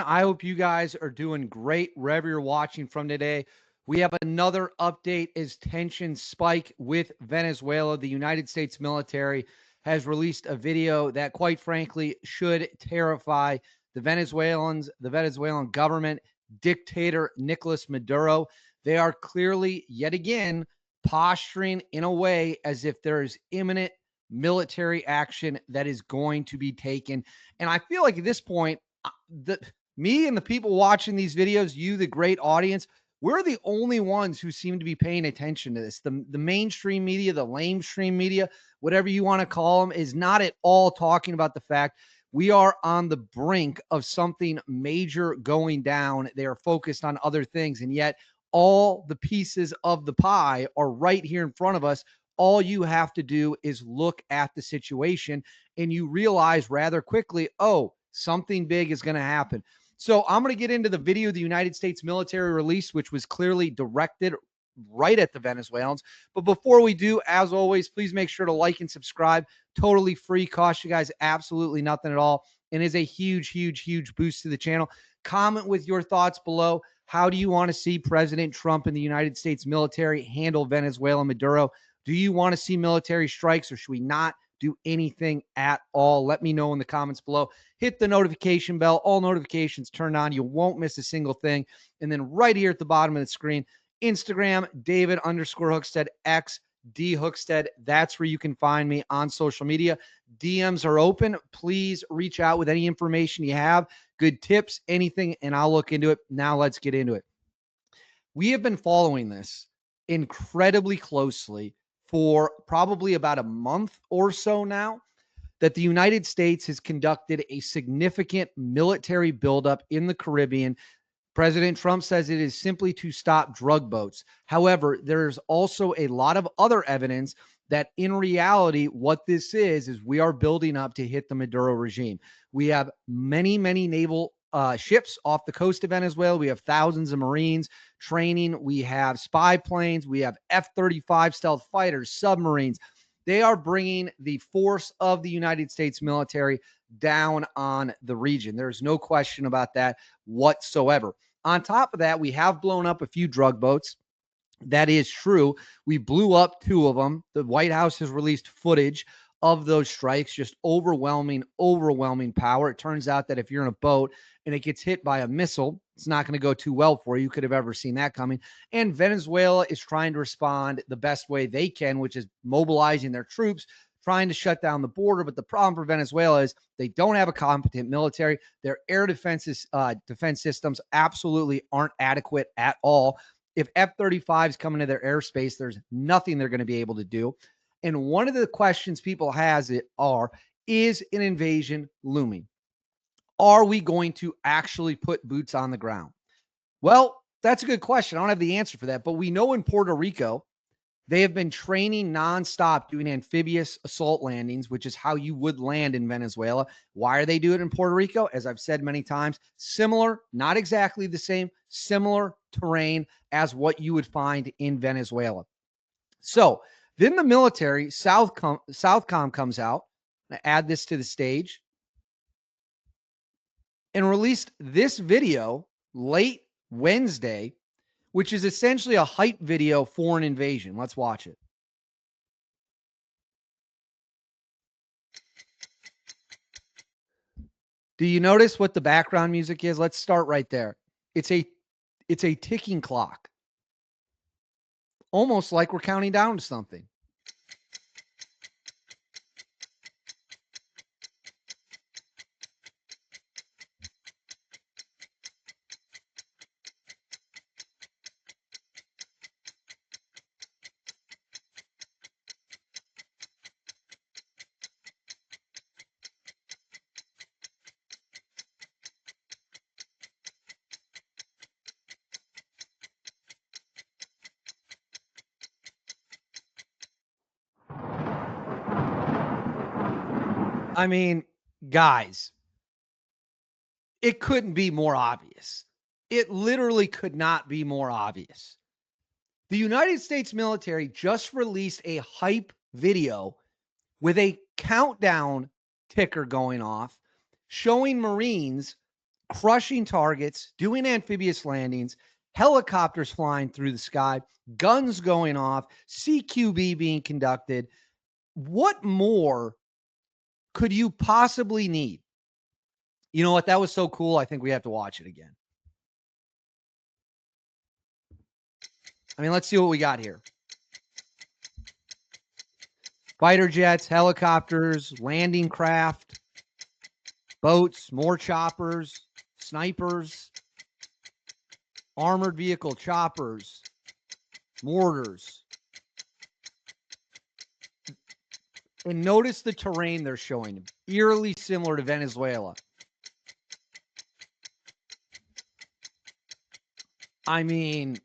I hope you guys are doing great wherever you're watching from today. We have another update as tensions spike with Venezuela. The United States military has released a video that, quite frankly, should terrify the Venezuelans, the Venezuelan government, dictator Nicolas Maduro. They are clearly, yet again, posturing in a way as if there is imminent military action that is going to be taken. And I feel like at this point, the me and the people watching these videos, you, the great audience, we're the only ones who seem to be paying attention to this. The mainstream media, the lamestream media, whatever you want to call them, is not at all talking about the fact we are on the brink of something major going down. They are focused on other things, and yet all the pieces of the pie are right here in front of us. All you have to do is look at the situation, and you realize rather quickly, oh, something big is going to happen. So I'm going to get into the video the United States military released, which was clearly directed right at the Venezuelans. But before we do, as always, please make sure to like and subscribe. Totally free, cost you guys absolutely nothing at all, and is a huge, huge, huge boost to the channel. Comment with your thoughts below. How do you want to see President Trump and the United States military handle Venezuela Maduro? Do you want to see military strikes, or should we not do anything at all? Let me know in the comments below. Hit the notification bell, all notifications turned on. You won't miss a single thing. And then right here at the bottom of the screen, Instagram, David_Hookstead, X, D Hookstead. That's where you can find me on social media. DMs are open. Please reach out with any information you have, good tips, anything, and I'll look into it. Now let's get into it. We have been following this incredibly closely for probably about a month or so now, that the United States has conducted a significant military buildup in the Caribbean. President Trump says it is simply to stop drug boats. However, there's also a lot of other evidence that in reality, what this is we are building up to hit the Maduro regime. We have many, many naval ships off the coast of Venezuela. We have thousands of Marines training. We have spy planes. We have F-35 stealth fighters, submarines. They are bringing the force of the United States military down on the region. There's no question about that whatsoever. On top of that, we have blown up a few drug boats. That is true. We blew up two of them. The White House has released footage of those strikes, just overwhelming power. It turns out that if you're in a boat and it gets hit by a missile, it's not going to go too well for you. You could have ever seen that coming. And Venezuela is trying to respond the best way they can, which is mobilizing their troops, trying to shut down the border. But the problem for Venezuela is they don't have a competent military. Their air defense systems absolutely aren't adequate at all. If F-35s come into their airspace, there's nothing they're going to be able to do. And one of the questions people is an invasion looming? Are we going to actually put boots on the ground? Well, that's a good question. I don't have the answer for that, but we know in Puerto Rico, they have been training nonstop doing amphibious assault landings, which is how you would land in Venezuela. Why are they doing it in Puerto Rico? As I've said many times, similar, not exactly the same, similar terrain as what you would find in Venezuela. So then the military, Southcom comes out, I add this to the stage, and released this video late Wednesday, which is essentially a hype video for an invasion. Let's watch it. Do you notice what the background music is? Let's start right there. It's a ticking clock. Almost like we're counting down to something. I mean, guys, it couldn't be more obvious. It literally could not be more obvious. The United States military just released a hype video with a countdown ticker going off, showing Marines crushing targets, doing amphibious landings, helicopters flying through the sky, guns going off, CQB being conducted. What more could you possibly need? You know what? That was so cool. I think we have to watch it again. I mean, let's see what we got here. Fighter jets, helicopters, landing craft, boats, more choppers, snipers, armored vehicle choppers, mortars. And notice the terrain they're showing, eerily similar to Venezuela. I mean,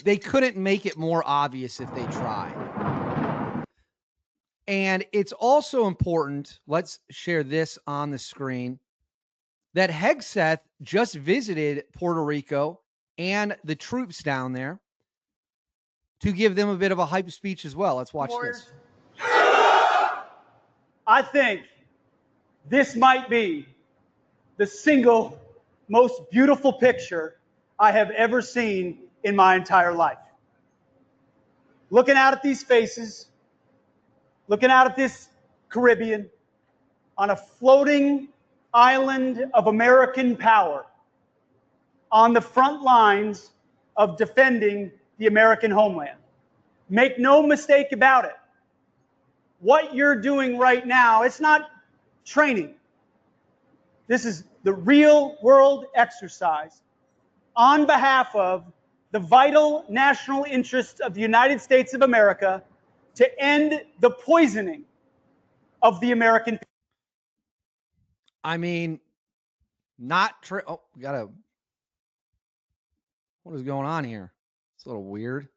they couldn't make it more obvious if they tried. And it's also important, let's share this on the screen, that Hegseth just visited Puerto Rico and the troops down there to give them a bit of a hype speech as well. Let's watch this. I think this might be the single most beautiful picture I have ever seen in my entire life. Looking out at these faces, looking out at this Caribbean, on a floating island of American power, on the front lines of defending the American homeland. Make no mistake about it. What you're doing right now, it's not training. This is the real world exercise on behalf of the vital national interests of the United States of America to end the poisoning of the American people. I mean, not true. Oh, what is going on here? It's a little weird.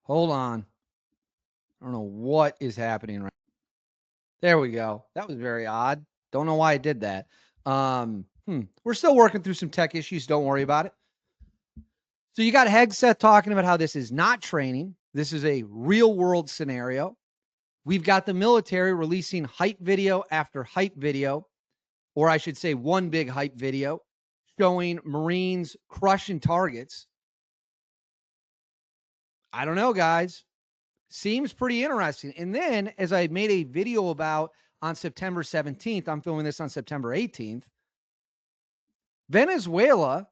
Hold on. I don't know what is happening right. There we go. That was very odd. Don't know why I did that. We're still working through some tech issues. Don't worry about it. So you got Hegseth talking about how this is not training. This is a real world scenario. We've got the military releasing hype video after hype video, or I should say one big hype video showing Marines crushing targets. I don't know, guys. Seems pretty interesting. And then, as I made a video about on September 17th, I'm filming this on September 18th, Venezuela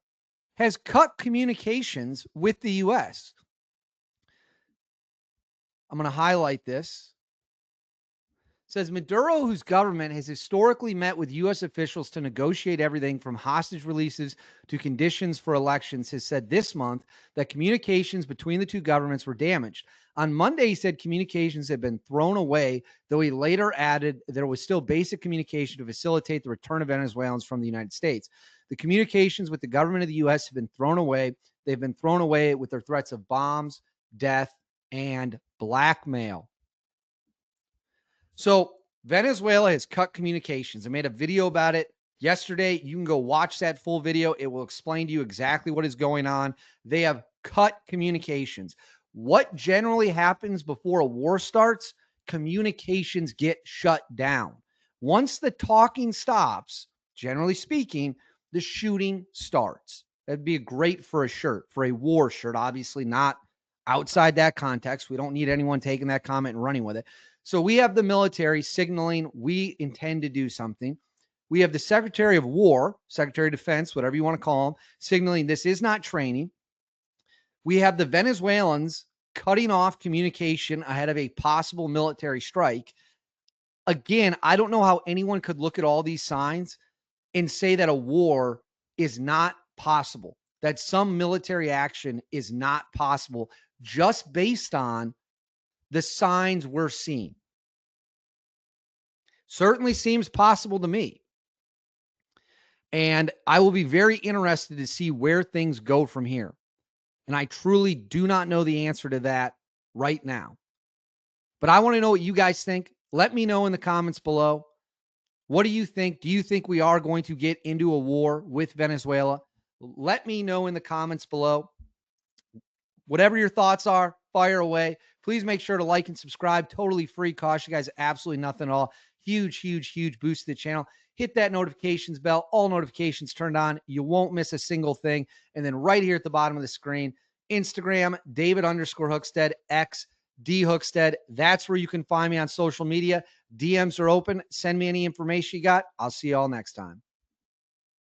has cut communications with the U.S. I'm going to highlight this. It says Maduro, whose government has historically met with U.S. officials to negotiate everything from hostage releases to conditions for elections, has said this month that communications between the two governments were damaged. On Monday, he said communications had been thrown away, though he later added there was still basic communication to facilitate the return of Venezuelans from the United States. The communications with the government of the U.S. have been thrown away. They've been thrown away with their threats of bombs, death, and blackmail. So Venezuela has cut communications. I made a video about it yesterday. You can go watch that full video. It will explain to you exactly what is going on. They have cut communications. What generally happens before a war starts? Communications get shut down. Once the talking stops, generally speaking, the shooting starts. That'd be great for a shirt, for a war shirt, obviously not outside that context. We don't need anyone taking that comment and running with it. So we have the military signaling we intend to do something. We have the Secretary of War, Secretary of Defense, whatever you want to call him, signaling this is not training. We have the Venezuelans cutting off communication ahead of a possible military strike. Again, I don't know how anyone could look at all these signs and say that a war is not possible, that some military action is not possible just based on the signs we're seeing. Certainly seems possible to me. And I will be very interested to see where things go from here. And I truly do not know the answer to that right now. But I want to know what you guys think. Let me know in the comments below. What do you think? Do you think we are going to get into a war with Venezuela? Let me know in the comments below. Whatever your thoughts are, fire away. Please make sure to like and subscribe. Totally free. Cost you guys absolutely nothing at all. Huge, huge, huge boost to the channel. Hit that notifications bell, all notifications turned on. You won't miss a single thing. And then right here at the bottom of the screen, Instagram, David_Hookstead, X, D Hookstead. That's where you can find me on social media. DMs are open. Send me any information you got. I'll see you all next time.